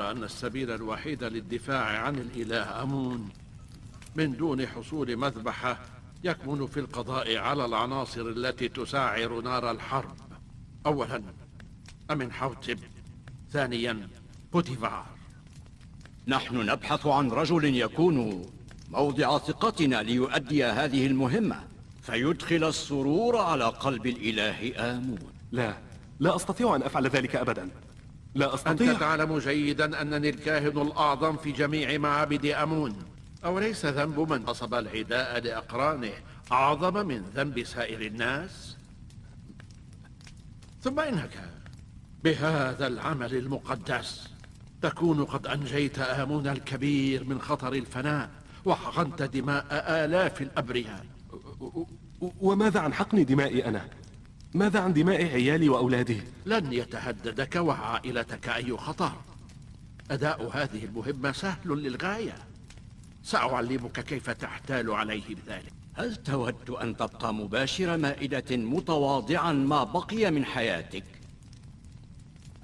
أرى أن السبيل الوحيد للدفاع عن الإله آمون من دون حصول مذبحة يكمن في القضاء على العناصر التي تساعر نار الحرب. أولا أمنحوتب، ثانيا بوتيفار. نحن نبحث عن رجل يكون موضع ثقتنا ليؤدي هذه المهمة، فيدخل السرور على قلب الإله آمون. لا أستطيع أن أفعل ذلك أبدا. لا أستطيع. أنت تعلم جيدا أنني الكاهن الأعظم في جميع معابد آمون، أوليس ذنب من نصب العداء لأقرانه أعظم من ذنب سائر الناس؟ ثم إنك بهذا العمل المقدس تكون قد أنجيت آمون الكبير من خطر الفناء وحقنت دماء آلاف الأبرياء. وماذا عن حقن دمائي أنا؟ ماذا عن دماء عيالي وأولادي؟ لن يتهددك وعائلتك أي خطر. أداء هذه المهمة سهل للغاية، سأعلمك كيف تحتال عليه بذلك. هل تود أن تبقى مباشر مائدة متواضعا ما بقي من حياتك؟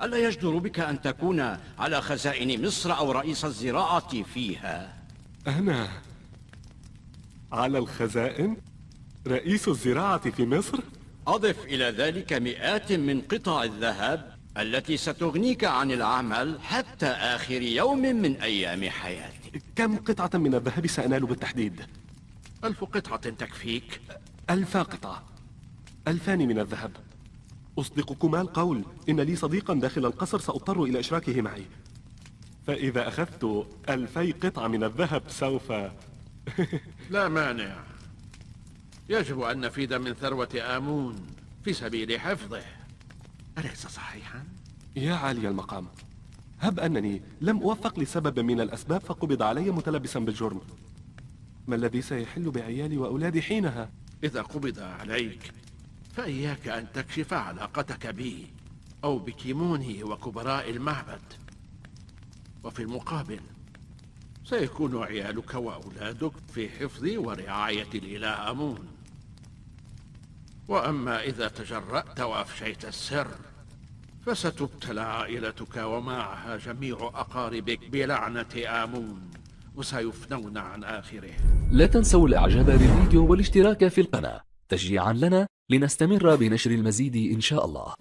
ألا يجدر بك أن تكون على خزائن مصر أو رئيس الزراعة فيها؟ أنا على الخزائن؟ رئيس الزراعة في مصر؟ أضف إلى ذلك مئات من قطع الذهب التي ستغنيك عن العمل حتى آخر يوم من أيام حياتك. كم قطعة من الذهب سأنال بالتحديد؟ 1000 قطعة تكفيك. 1000 قطعة، 2000 من الذهب. أصدقكما القول، إن لي صديقا داخل القصر سأضطر إلى إشراكه معي، فإذا أخذت 2000 قطعة من الذهب سوف لا مانع، يجب أن نفيد من ثروة آمون في سبيل حفظه، أليس صحيحا؟ يا عالي المقام، هب أنني لم أوفق لسبب من الأسباب فقبض علي متلبسا بالجرم، ما الذي سيحل بعيالي وأولادي حينها؟ إذا قبض عليك فإياك أن تكشف علاقتك بي أو بكيموني وكبراء المعبد، وفي المقابل سيكون عيالك وأولادك في حفظ ورعاية الإله آمون. وأما إذا تجرأت وأفشيت السر فستبتلى عائلتك ومعها جميع أقاربك بلعنة آمون وسيفنون عن آخره. لا تنسوا الإعجاب بالفيديو والاشتراك في القناة تشجيعا لنا لنستمر بنشر المزيد إن شاء الله.